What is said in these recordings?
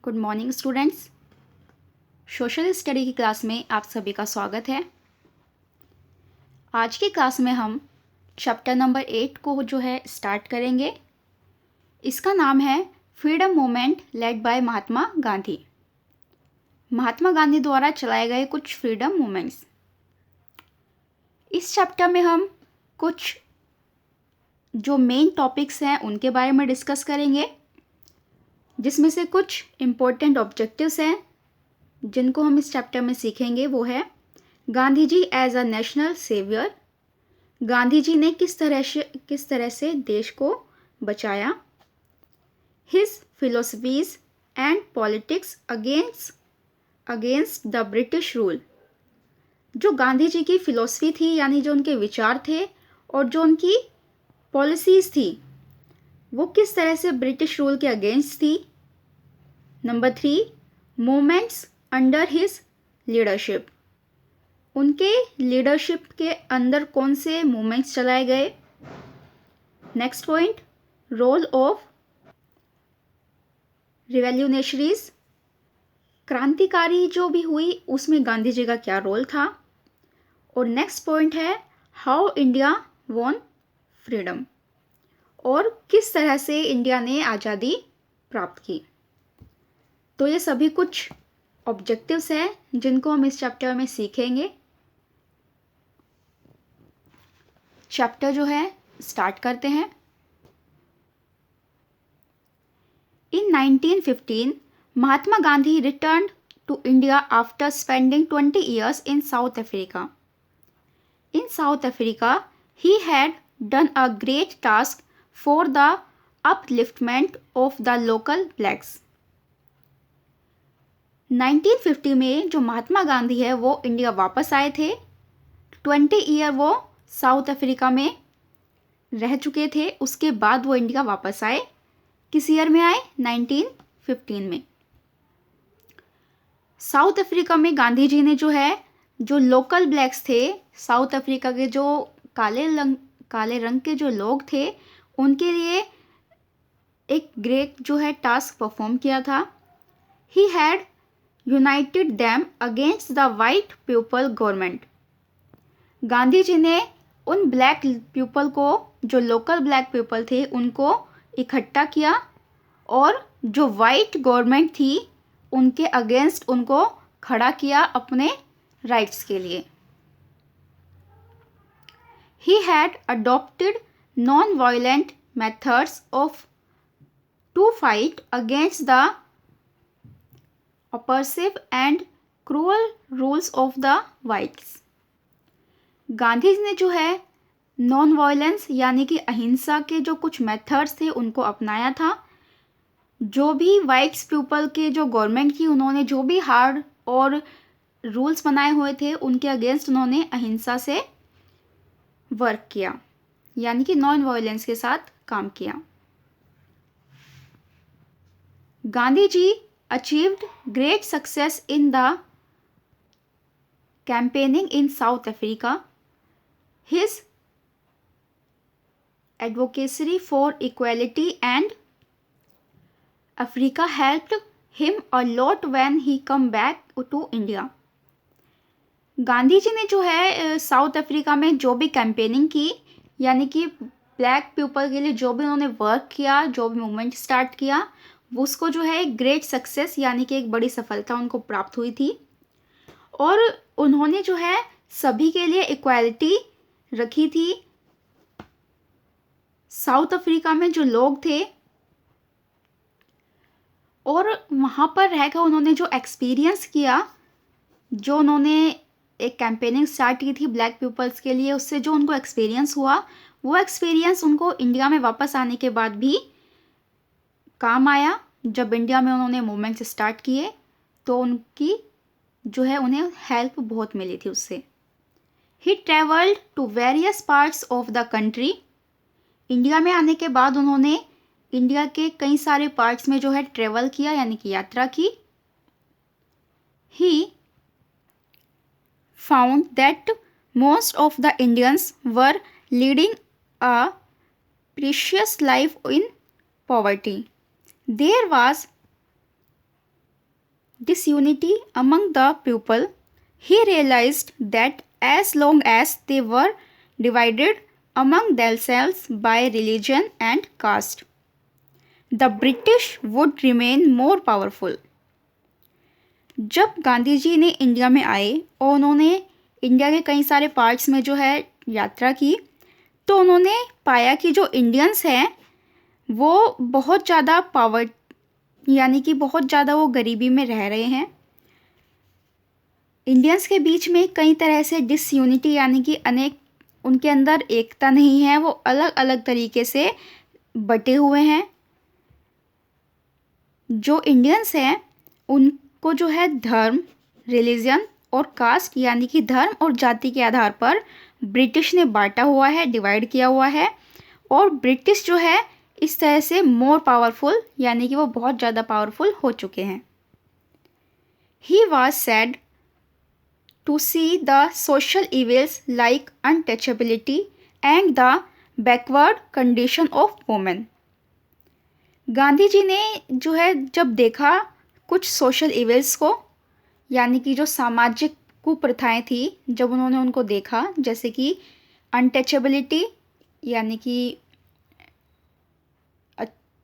Good morning students. Social study की class में आप सभी का स्वागत है। आज की क्लास में हम चैप्टर नंबर 8 को जो है स्टार्ट करेंगे। इसका नाम है freedom movement led by Mahatma Gandhi. Mahatma Gandhi द्वारा चलाए गए कुछ फ्रीडम मूवमेंट्स। इस चैप्टर में हम कुछ जो मेन टॉपिक्स हैं उनके बारे में डिस्कस करेंगे, जिसमें से कुछ इम्पोर्टेंट ऑब्जेक्टिव्स हैं जिनको हम इस चैप्टर में सीखेंगे। वो है Gandhi ji as a national saviour. Gandhi ji ने किस तरह से देश को बचाया। His philosophies and politics against the British rule. जो गांधी जी की फिलोसफी थी, यानी जो उनके विचार थे और जो उनकी पॉलिसीज थी, वो किस तरह से ब्रिटिश रूल के अगेंस्ट थी। Number 3, movements under his leadership. उनके लीडरशिप के अंदर कौन से मूवमेंट्स चलाए गए। Next point, role of revolutionaries. क्रांतिकारी जो भी हुई उसमें गांधी जी का क्या रोल था। और नेक्स्ट पॉइंट है हाउ इंडिया वॉन फ्रीडम, और किस तरह से इंडिया ने आज़ादी प्राप्त की। तो ये सभी कुछ ऑब्जेक्टिव्स हैं जिनको हम इस चैप्टर में सीखेंगे। चैप्टर जो है स्टार्ट करते हैं। In 1915, Mahatma Gandhi returned to India after spending 20 years in South Africa. In South Africa, he had done a great task for the upliftment of the local blacks. 1950 में जो महात्मा गांधी है वो इंडिया वापस आए थे। 20 ईयर वो साउथ अफ्रीका में रह चुके थे। उसके बाद वो इंडिया वापस आए। किस ईयर में आए? 1915 में। साउथ अफ्रीका में गांधी जी ने जो लोकल ब्लैक्स थे, साउथ अफ्रीका के जो काले रंग के जो लोग थे, उनके लिए एक ग्रेट टास्क परफॉर्म किया था। He had united them against the white people government. Gandhi ji ने उन ब्लैक पीपल को, जो लोकल ब्लैक पीपल थे, उनको इकट्ठा किया और जो वाइट गवर्नमेंट थी उनके अगेंस्ट उनको खड़ा किया अपने राइट्स के लिए। He had adopted non violent methods of to fight against the oppressive and cruel rules of the whites. Gandhi ji ने नॉन वायलेंस यानी कि अहिंसा के जो कुछ मेथड्स थे उनको अपनाया था। जो भी वाइट्स पीपल के जो गवर्नमेंट थी, उन्होंने जो भी हार्ड और रूल्स बनाए हुए थे उनके अगेंस्ट उन्होंने अहिंसा से वर्क किया, यानी कि नॉन वायलेंस के साथ काम किया। Gandhi ji achieved great success in the campaigning in South Africa. His advocacy for equality and Africa helped him a lot when he come back to India. Gandhi ji ने साउथ अफ्रीका में जो भी कैंपेनिंग की, यानी कि ब्लैक पीपल के लिए जो भी उन्होंने वर्क किया, जो भी मूवमेंट स्टार्ट किया, वो उसको एक ग्रेट सक्सेस यानी कि एक बड़ी सफलता उनको प्राप्त हुई थी। और उन्होंने सभी के लिए इक्वालिटी रखी थी। साउथ अफ्रीका में जो लोग थे और वहाँ पर रहकर उन्होंने जो एक्सपीरियंस किया, जो उन्होंने एक कैंपेनिंग स्टार्ट की थी ब्लैक पीपल्स के लिए, उससे जो उनको एक्सपीरियंस हुआ, वो एक्सपीरियंस उनको इंडिया में वापस आने के बाद भी काम आया। जब इंडिया में उन्होंने मूवमेंट्स स्टार्ट किए तो उनकी उन्हें हेल्प बहुत मिली थी उससे। He travelled to various parts of the country. India में आने के बाद उन्होंने इंडिया के कई सारे पार्ट्स में ट्रेवल किया, यानी कि यात्रा की। He found that most of the Indians were leading a precious life in poverty. There was disunity among the people, he realized that as long as they were divided among themselves by religion and caste, the British would remain more powerful. जब गांधी जी ने India में आए और उन्होंने India के कई सारे parts में जो है यात्रा की, तो उन्होंने पाया कि जो इंडियंस हैं वो बहुत ज़्यादा यानी कि बहुत ज़्यादा वो गरीबी में रह रहे हैं। इंडियंस के बीच में कई तरह से डिसयूनिटी यानी कि उनके अंदर एकता नहीं है, वो अलग अलग तरीके से बटे हुए हैं। जो इंडियंस हैं उनको जो है धर्म, रिलीजन और कास्ट यानी कि धर्म और जाति के आधार पर ब्रिटिश ने बांटा हुआ है, डिवाइड किया हुआ है। और ब्रिटिश जो है इस तरह से मोर पावरफुल यानी कि वो बहुत ज़्यादा पावरफुल हो चुके हैं। He was sad to see the social evils like untouchability and the backward condition of women. Gandhi ji ने जो है जब देखा कुछ सोशल इविल्स को यानी कि जो सामाजिक कुप्रथाएं थी, जब उन्होंने उनको देखा, जैसे कि अनटचेबिलिटी यानी कि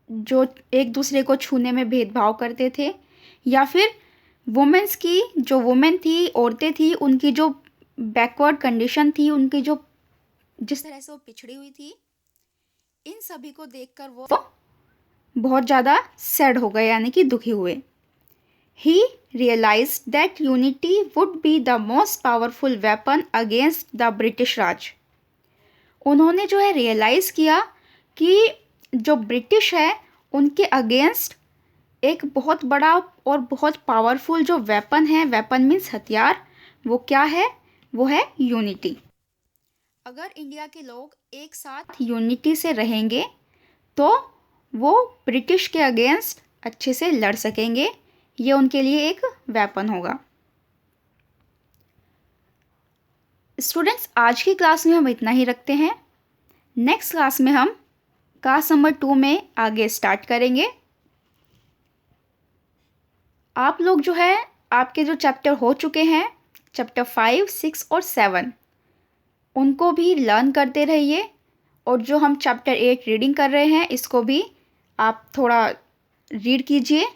जो एक दूसरे को छूने में भेदभाव करते थे, या फिर वुमेन्स की जो वुमेन थी, औरतें थी, उनकी जो बैकवर्ड कंडीशन थी, उनकी जो जिस तरह से वो पिछड़ी हुई थी, इन सभी को देखकर वो बहुत ज़्यादा सैड हो गए यानी कि दुखी हुए। He realised that unity would be the most powerful weapon against the British Raj. उन्होंने जो है रियलाइज़ किया कि जो ब्रिटिश है उनके अगेंस्ट एक बहुत बड़ा और बहुत पावरफुल जो वेपन है, वेपन मीन्स हथियार, वो क्या है? वो है यूनिटी। अगर इंडिया के लोग एक साथ यूनिटी से रहेंगे तो वो ब्रिटिश के अगेंस्ट अच्छे से लड़ सकेंगे। ये उनके लिए एक वेपन होगा। स्टूडेंट्स, आज की क्लास में हम इतना ही रखते हैं। नेक्स्ट क्लास में हम क्लास नंबर 2 में आगे स्टार्ट करेंगे। आप लोग जो है आपके जो चैप्टर हो चुके हैं, चैप्टर 5, 6 और 7, उनको भी लर्न करते रहिए। और जो हम चैप्टर 8 रीडिंग कर रहे हैं, इसको भी आप थोड़ा रीड कीजिए।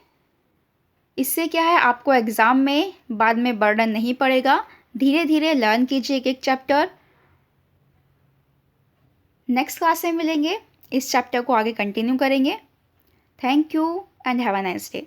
इससे क्या है, आपको एग्ज़ाम में बाद में बर्डन नहीं पड़ेगा। धीरे धीरे लर्न कीजिए एक एक चैप्टर। नेक्स्ट क्लास में मिलेंगे, इस चैप्टर को आगे कंटिन्यू करेंगे। Thank you and have a nice day.